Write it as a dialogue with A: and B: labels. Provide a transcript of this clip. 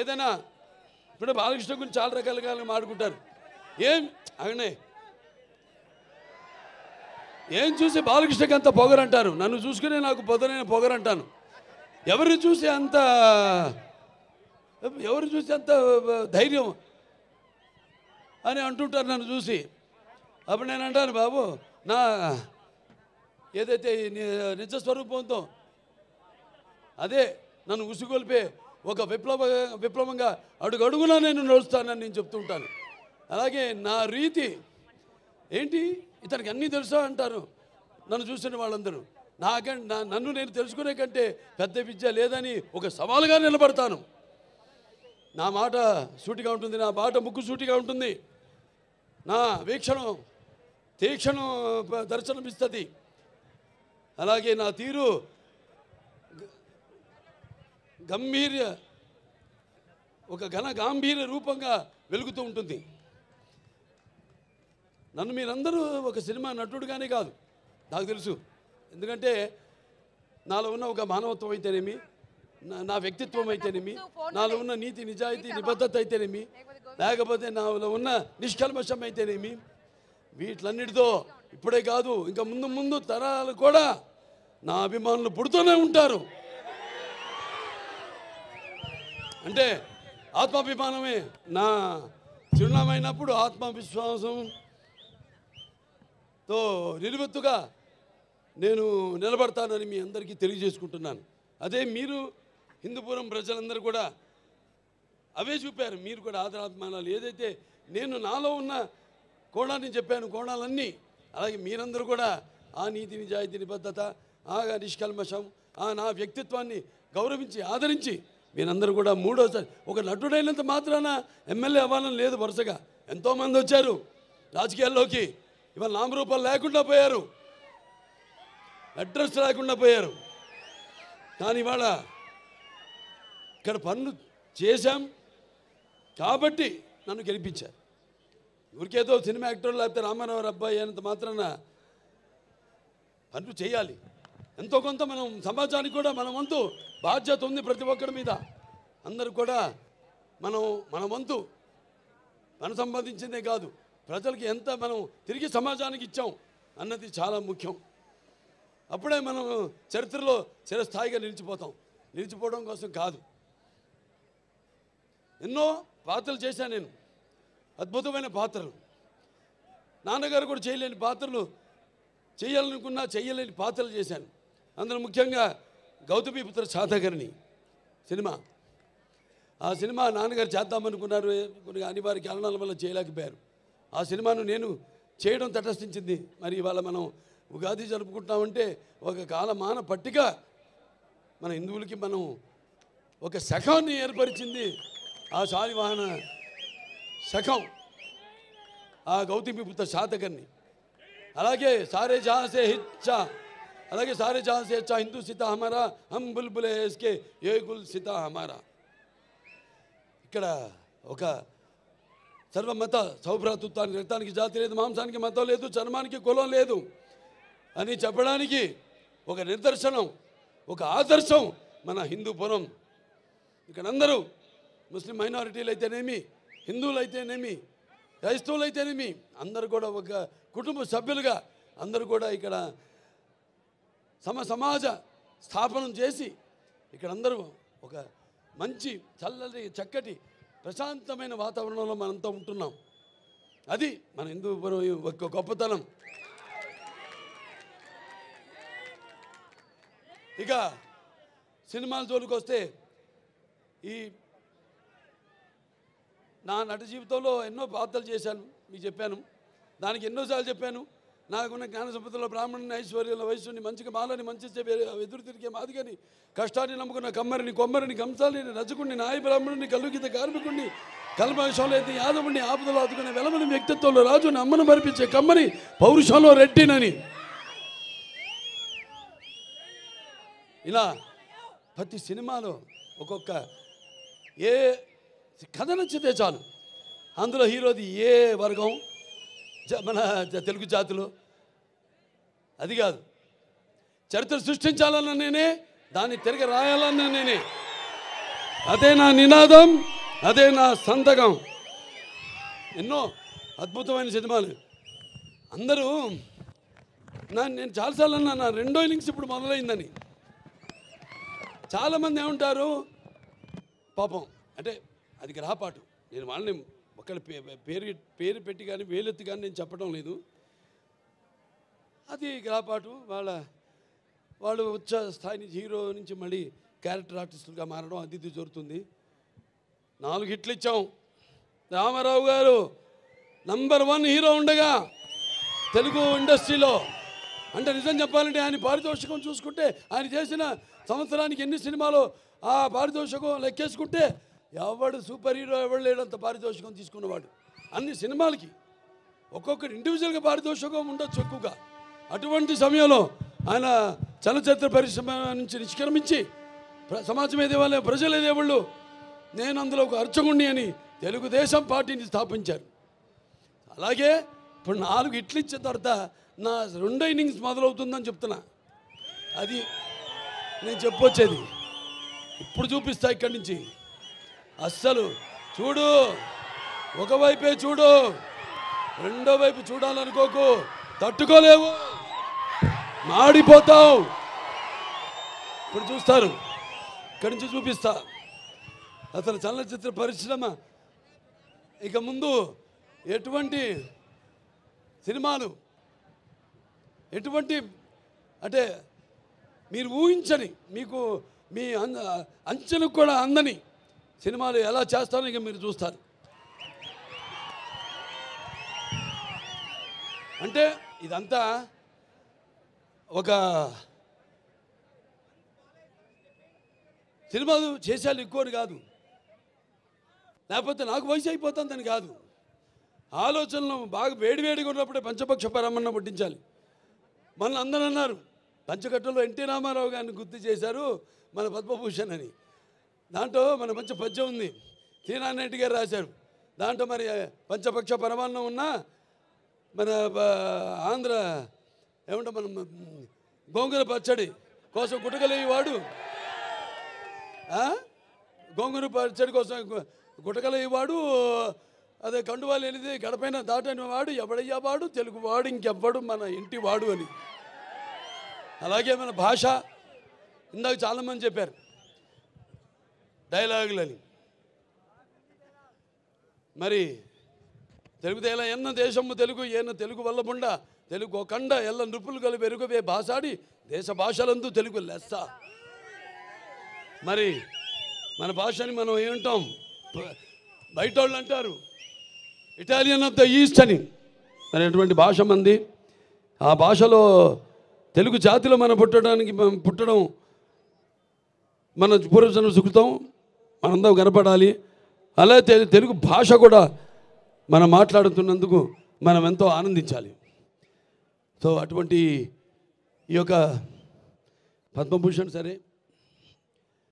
A: ఏదైనా ఇప్పుడు బాలకృష్ణ గురించి చాలా రకాలుగా మాట్లాడుకుంటారు. అవునే ఏం చూసి బాలకృష్ణకి అంత పొగరంటారు, నన్ను చూసుకునే నాకు పొదనైన పొగరంటాను. ఎవరు చూసి అంత ధైర్యం అని అంటుంటారు నన్ను చూసి. అప్పుడు నేను అంటాను, బాబు నా ఏదైతే నిజస్వరూపంతో అదే నన్ను ఉసిగొల్పే ఒక విప్లవంగా అడుగడుగునా నేను నడుస్తానని నేను చెప్తూ ఉంటాను. అలాగే నా రీతి ఏంటి, ఇతనికి అన్నీ తెలుసా అంటారు నన్ను చూసిన వాళ్ళందరూ. నన్ను నేను తెలుసుకునే కంటే పెద్ద విద్య లేదని ఒక సవాలుగా నిలబడతాను. నా మాట సూటిగా ఉంటుంది, నా మాట ముక్కు సూటిగా ఉంటుంది, నా వీక్షణం తీక్షణం దర్శనమిస్తుంది. అలాగే నా తీరు ఒక గాంభీర్య రూపంగా వెలుగుతూ ఉంటుంది. నన్ను మీరందరూ ఒక సినిమా నటుడుగానే కాదు నాకు తెలుసు. ఎందుకంటే నాలో ఉన్న ఒక మానవత్వం అయితేనేమి, నా వ్యక్తిత్వం అయితేనేమి, నాలో ఉన్న నీతి నిజాయితీ నిబద్ధత అయితేనేమి, లేకపోతే నాలో ఉన్న నిష్కల్మషం అయితేనేమి, వీటిలన్నిటితో ఇప్పుడే కాదు ఇంకా ముందు తరాలు కూడా నా అభిమానులు పుడుతూనే ఉంటారు. అంటే ఆత్మాభిమానమే నా చిరునామైనప్పుడు ఆత్మవిశ్వాసంతో నిలువెత్తుగా నేను నిలబడతానని మీ అందరికీ తెలియజేసుకుంటున్నాను. అదే మీరు హిందూపురం ప్రజలందరూ కూడా అవే చూపారు. మీరు కూడా ఆదరాభిమానాలు ఏదైతే నేను నాలో ఉన్న కోణాన్ని చెప్పాను, కోణాలన్నీ అలాగే మీరందరూ కూడా ఆ నీతి నిజాయితీ నిబద్ధత, ఆ నిష్కల్మషం, నా వ్యక్తిత్వాన్ని గౌరవించి ఆదరించి మీరందరూ కూడా మూడోసారి ఒక నటుడైనంత మాత్రాన ఎమ్మెల్యే అవ్వాలని లేదు. వరుసగా ఎంతోమంది వచ్చారు రాజకీయాల్లోకి, ఇవాళ నామరూపాలు లేకుండా పోయారు, అడ్రస్ లేకుండా పోయారు. కానీ ఇవాళ ఇక్కడ పనులు చేశాం కాబట్టి నన్ను గెలిపించారు. ఊరికేదో సినిమా యాక్టర్ లేకపోతే రామారావు అబ్బాయి అయినంత మాత్రాన పనులు చేయాలి. ఎంతో కొంత మనం సమాజానికి కూడా మన వంతు బాధ్యత ఉంది ప్రతి ఒక్కరి మీద. అందరూ కూడా మన వంతు మనం సంపాదించిందే కాదు, ప్రజలకి ఎంత మనం తిరిగి సమాజానికి ఇచ్చాం అన్నది చాలా ముఖ్యం. అప్పుడే మనం చరిత్రలో చిరస్థాయిగా నిలిచిపోవడం కోసం కాదు. ఎన్నో పాత్రలు చేశాను నేను, అద్భుతమైన పాత్రలు. నాన్నగారు కూడా చేయలేని పాత్రలు, చేయాలనుకున్నా చేయలేని పాత్రలు చేశాను. అందులో ముఖ్యంగా గౌతమిపుత్ర శాతకర్ణి సినిమా. ఆ సినిమా నాన్నగారు చేద్దామనుకున్నారు, కొన్ని అనివార్య కారణాల వల్ల చేయలేకపోయారు. ఆ సినిమాను నేను చేయడం తటస్థించింది. మరి ఇవాళ మనం ఉగాది జరుపుకుంటామంటే ఒక కాలమాన పట్టిక మన హిందువులకి మనం ఒక శకాన్ని ఏర్పరిచింది ఆ శాలివాహన శకం, ఆ గౌతమిపుత్ర శాతకర్ణి. అలాగే సారే జహాసే హిచ్చా, అలాగే సారే జహాసే హెచ్చా హిందూ సీతా హమారా, హమ్ బుల్బులే ఇస్కే ఏ గుల్ సీతా హమారా. ఇక్కడ ఒక సర్వమత సౌభ్రాతృత్వానికి, రక్తానికి జాతి లేదు, మాంసానికి మతం లేదు, చర్మానికి కులం లేదు అని చెప్పడానికి ఒక నిదర్శనం, ఒక ఆదర్శం మన హిందూపురం. ఇక్కడ అందరూ ముస్లిం మైనారిటీలు అయితేనేమి, హిందువులు అయితేనేమి, క్రైస్తవులు అయితేనేమి, అందరూ కూడా ఒక కుటుంబ సభ్యులుగా అందరూ కూడా ఇక్కడ సమాజ స్థాపనం చేసి ఇక్కడ అందరూ ఒక మంచి చల్లటి చక్కటి ప్రశాంతమైన వాతావరణంలో మనంతా ఉంటున్నాం. అది మన హిందూపురం ఒక గొప్పతనం. ఇక సినిమాల జోలికి వస్తే, ఈ నా నట జీవితంలో ఎన్నో పాత్రలు చేశాను, మీకు చెప్పాను. దానికి ఎన్నోసార్లు చెప్పాను. నాకున్న జ్ఞాన సంపదలో బ్రాహ్మణుని, ఐశ్వర్యంలో వైశ్యుని, మంచిగా మాలని, మంచి ఎదురు తిరిగే మాదిగని, కష్టాన్ని నమ్ముకున్న కమ్మరిని, కొమ్మరిని, కంసాలిని, రజకుడిని, నాయ బ్రాహ్మణుని, కల్లుగీత కార్మికుడిని, కల్మషంలో అయితే యాదవుని, ఆపదలో ఆదుకునే వెలమని, వ్యక్తిత్వంలో రాజుని, అమ్మను మరిపించే కమ్మని, పౌరుషంలో రెడ్డినని, ఇలా ప్రతి సినిమాలో ఒక్కొక్క ఏ కథ నచ్చితే చాలు, అందులో హీరోది ఏ వర్గం, మన తెలుగు జాతిలో అది కాదు. చరిత్ర సృష్టించాలన్న నేనే, దాన్ని తిరిగి రాయాలన్న నేనే. అదే నా నినాదం, అదే నా సంతకం. ఎన్నో అద్భుతమైన సినిమాలు. అందరూ నేను చాలాసార్లు అన్నా నా రెండో ఇన్నింగ్స్ ఇప్పుడు మొదలైందని. చాలామంది ఏమంటారు పాపం, అంటే అది గ్రహపాటు. నేను వాళ్ళని ఒకళ్ళ పేరు పెట్టి కానీ వేలెత్తి కానీ నేను చెప్పడం లేదు. అది గ్రహపాటు. వాళ్ళు ఉచ్చ స్థాయి నుంచి హీరో నుంచి మళ్ళీ క్యారెక్టర్ ఆర్టిస్టులుగా మారడం అది జరుగుతుంది. 4 హిట్లు ఇచ్చాం. రామారావు గారు నంబర్ 1 హీరో ఉండగా తెలుగు ఇండస్ట్రీలో, అంటే నిజం చెప్పాలంటే ఆయన పారితోషికం చూసుకుంటే ఆయన చేసిన సంవత్సరానికి ఎన్ని సినిమాలు ఆ పారితోషికం లెక్కేసుకుంటే ఎవడు సూపర్ హీరో ఎవడు లేడంత పారితోషికం తీసుకున్నవాడు. అన్ని సినిమాలకి ఒక్కొక్కటి ఇండివిజువల్గా పారితోషికం ఉండొచ్చు ఎక్కువగా. అటువంటి సమయంలో ఆయన చలనచిత్ర పరిశ్రమ నుంచి నిష్క్రమించి సమాజం ఏదేవాళ్ళు ప్రజలు ఏదేవాళ్ళు నేను అందులో ఒక అర్చకుణ్ణి అని తెలుగుదేశం పార్టీని స్థాపించారు. అలాగే ఇప్పుడు 4 హిట్లు ఇచ్చిన తర్వాత నా రెండో ఇన్నింగ్స్ మొదలవుతుందని చెప్తున్నా. అది నేను చెప్పొచ్చేది. ఇప్పుడు చూపిస్తా ఇక్కడి నుంచి. అస్సలు చూడు, ఒకవైపే చూడు, రెండో వైపు చూడాలనుకోకు, తట్టుకోలేవు, మాడిపోతావు. ఇప్పుడు చూస్తారు, ఇక్కడి నుంచి చూపిస్తా. అసలు చలనచిత్ర పరిశ్రమ ఇక ముందు ఎటువంటి సినిమాలు, ఎటువంటి అంటే మీరు ఊహించని, మీకు మీ అంచెలకు కూడా అందని సినిమాలు ఎలా చేస్తారో ఇక మీరు చూస్తారు. అంటే ఇదంతా ఒక సినిమాలు చేసేయాలి ఎక్కువని కాదు, లేకపోతే నాకు వయసు అయిపోతుందని కాదు. ఆలోచనలు బాగా వేడివేడిగా ఉన్నప్పుడే పంచపక్ష పరమన్న పుట్టించాలి. మన అందరూ అన్నారు పంచకట్టులో ఎన్టీ రామారావు గారిని గుర్తు చేశారు మన పద్మభూషణ్ అని. దాంట్లో మన మంచి పద్యం ఉంది, తీనారెడ్డి గారు రాశారు. దాంట్లో మరి పంచపక్ష పరమాన్నం ఉన్నా మన ఆంధ్ర ఏమంటే మనం గోంగూర పచ్చడి కోసం గుటకలేవాడు, గోంగూర పచ్చడి కోసం గుటకలేవాడు, అదే కండువాలు వెళ్ళింది గడపైన దాటని వాడు ఎవడయ్యా వాడు, తెలుగు వాడు ఇంకెవ్వడు మన ఇంటి వాడు అని. అలాగే మన భాష, ఇందాక చాలామంది చెప్పారు డైలాగులని. మరి తెలుగుదేలా ఎన్న దేశము తెలుగు ఏన తెలుగు వల్లబుండ తెలుగు ఒకండ ఎల్ల నృపులు కలిపి ఎరుగవే భాషాడి దేశ భాషలందు తెలుగు లెస్స. మరి మన భాషని మనం ఏమంటాం, బయట వాళ్ళు అంటారు ఇటాలియన్ ఆఫ్ ద ఈస్ట్ అని. మరి అటువంటి భాష మంది. ఆ భాషలో తెలుగు జాతిలో మనం పుట్టడం మన పూర్వజన్మ సుకృతం, మనందరం కనపడాలి. అలాగే తెలుగు భాష కూడా మనం మాట్లాడుతున్నందుకు మనం ఎంతో ఆనందించాలి. సో అటువంటి ఈ యొక్క పద్మభూషణ్ సరే